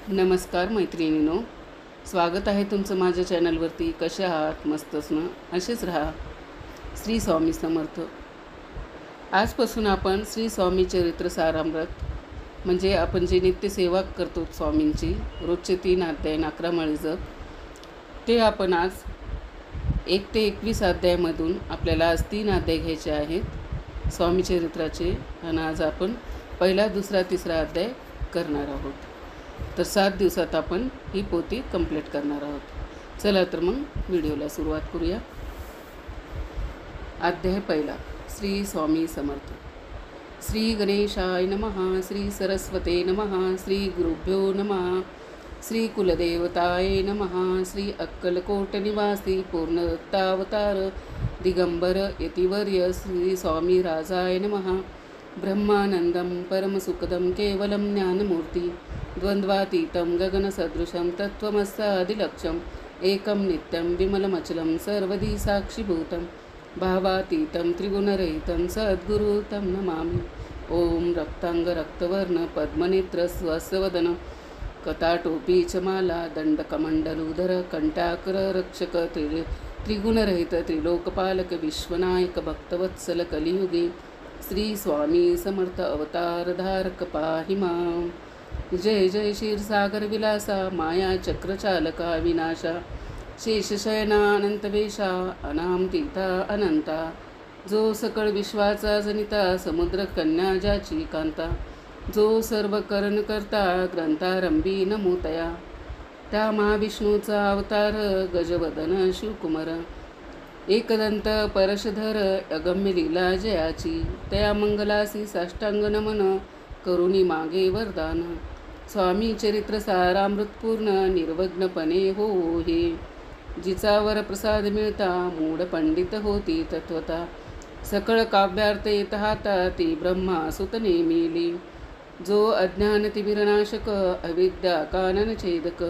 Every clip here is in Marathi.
नमस्कार मैत्रिणींनो, स्वागत आहे तुमचं माझ्या चॅनलवरती. कसे आहात? मस्तच ना? असेच राहा. श्री स्वामी समर्थ. आजपासून आपण श्री स्वामी चरित्र सारामृत म्हणजे आपण जे नित्यसेवा करतो स्वामींची, रोजचे 3 अध्याय 11 माळी जप, ते आपण आज 1 ते 21 अध्यायामधून आपल्याला आज 3 अध्याय घ्यायचे आहेत स्वामी चरित्राचे. आणि आज आपण पहिला, दुसरा, तिसरा अध्याय करणार आहोत. तर 7 दिवसात आपण ही पोथी कंप्लीट करणार आहोत. चला तर मग व्हिडिओला सुरुवात करूया. अध्याय पहिला. श्री स्वामी समर्थ. श्री गणेशाय नमः. श्री सरस्वते नमः. श्री गुरुभ्यो नमः. श्री कुलदेवताय नमः. श्री अक्कलकोट निवासी पूर्णदत्तावतार दिगंबर यतिवर्य श्री स्वामी राजाय नमः. ब्रह्मानंदं परमसुखदं केवलं ज्ञानमूर्ति द्वन्द्वातीतं गगनसदृशं तत्त्वमस्यादिलक्ष्यम् एकं नित्यं विमलमचलं सर्वधी साक्षिभूतं भावातीतं त्रिगुणरहितं सद्गुरुं नमामि. ॐ रक्तांगरक्तवर्ण पद्मनेत्र स्वस्वदन कटाटोपी च माला दंडकमंडलूधर कंटाकर त्रिगुणरहित त्रिलोकपालक विश्वनायक भक्तवत्सल कलियुगे श्री स्वामी समर्थ अवतार धारक पाहि मां. जय जय क्षीरसागर विलासा माया चक्रचालका विनाशा शेषशयना अनंतवेशा अनामतीता अनंता जो सकळ विश्वाचा जनिता समुद्र कन्या ज्याची कांता जो सर्व करण करता ग्रंथारंभी नमोतया त्या महाविष्णूचा अवतार गजवदन शिवकुमार एकदंत परशधर अगम्य लीला जयाची तया मंगलासी साष्टांग नमन करुणी मागे वरदान. स्वामी चरित्र सारामृतपूर्ण निर्वग्नपणे हो हे जिचा वर प्रसाद मिळता मूढ पंडित होती तत्वता सकळ काव्यार्थ येत हाता ती ब्रह्मा सुतने मिली जो अज्ञान तिमिरनाशक अविद्या कानन छेदक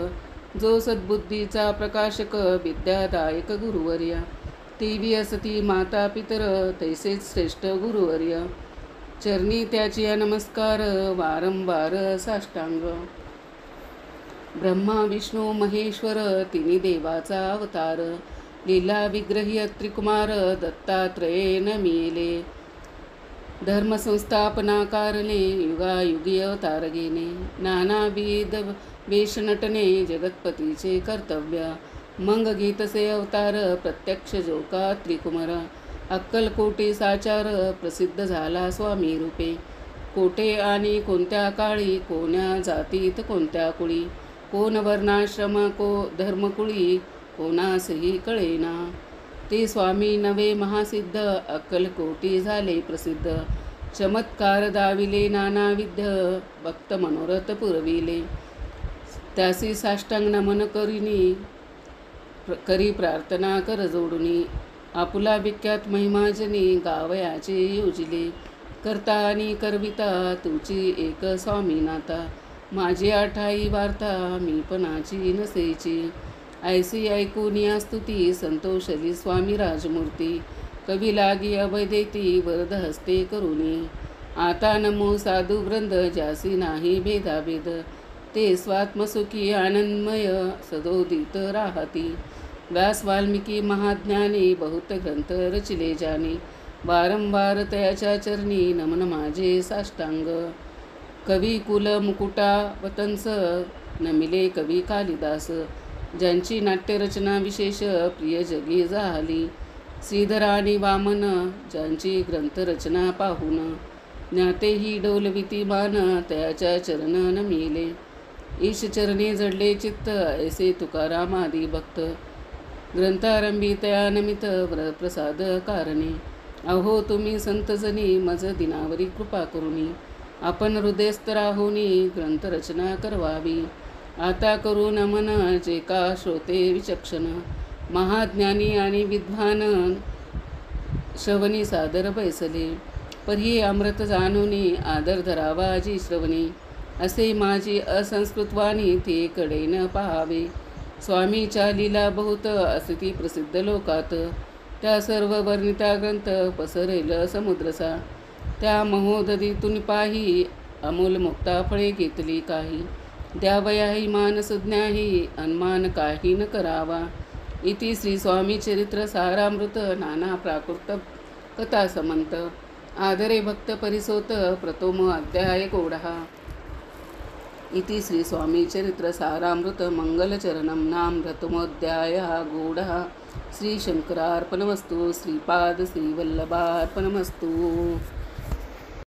जो सद्बुद्धीचा प्रकाशक विद्यादायक गुरुवर्या तेवी असती माता पितर तैसेच श्रेष्ठ गुरुवर्य चरणी त्याची नमस्कार वारंवार साष्टांग. ब्रह्मा विष्णू महेश्वर तिन्ही देवाचा अवतार लीला विग्रही त्रिकुमार दत्तात्रयेन मिले धर्मसंस्थापना कारणे युगायुगी अवतार घेणे नानाविध वेश नटने जगतपतीचे कर्तव्य मंग गीतसे अवतार प्रत्यक्ष जोका त्रिकुमार अक्कलकोटे साचार प्रसिद्ध झाला स्वामी रूपे कोठे आणि कोणत्या काळी कोण्या जातीत कोणत्या कुळी कोण वर्णाश्रम को धर्मकुळी कोणासही कळेना ते स्वामी नवे महासिद्ध अक्कलकोटी झाले प्रसिद्ध चमत्कार दाविले नानाविध भक्त मनोरथ पुरविले त्यासी साष्टांग नमन करी प्रार्थना कर जोडुनी आपुला विख्यात महिमाजनी गावयाचे योजिले करता आणि करविता तुझी एक स्वामीनाथा माझी आठाई वार्ता मी पणाची नसेची ऐसी ऐकून या स्तुती संतोषली स्वामी राजमूर्ती कवी लागी अभय देती वरद हस्ते करुणी आता नमो साधू वृंद ज्यासी नाही भेदाभेद ते स्वात्मसुखी आनंदमय सदोदित राहती व्यास वाल्मिकी महाज्ञानी बहुत ग्रंथ रचिले जाने वारंवार तयाच्या चरणी नमन माझे साष्टांग. कवी कुल मुकुटा वतंस नमिले कवी कालिदास ज्यांची नाट्यरचना विशेष प्रिय जगी झाली श्रीधर आणि वामन ज्यांची ग्रंथरचना पाहून ज्ञातेही डोलविती मान तयाच्या चरण नमिले ईश चरणी जडले चित्त ऐसे तुकाराम आदी भक्त ग्रंथारंभी तया नमित प्रसाद कारणे अहो तुम्ही संतजनी मज दिनावरी कृपा करुनी आपण हृदयस्थ राहुनी ग्रंथरचना करवावी आता करू नमन जे का श्रोते विचक्षण महाज्ञानी आणि विद्वान श्रवणी सादर बैसले परी अमृत जाणुनी आदर धरावा जी श्रवणी असे माझी असंस्कृतवाणी ते कडेन पाहावे. स्वामीच्या लीला बहुत असती प्रसिद्ध लोकात त्या सर्व वर्णिता ग्रंथ पसरेल समुद्रसा त्या महोदधीतून पाही अमोल मुक्ता फळे घेतली काही द्यावया हि मानसज्ञाही अनमान काही न करावा. इति श्री स्वामी चरित्र सारामृत नाना प्राकृत कथा समंत. आदरे भक्त परिसोत प्रथम अध्याय गोढा. इति श्री स्वामी चरित्र सारामृत मंगलचरणम नाम प्रथमोध्याय गूढः. श्री शंकरार्पणमस्तु. श्रीपाद श्रीवल्लभार्पणमस्तु.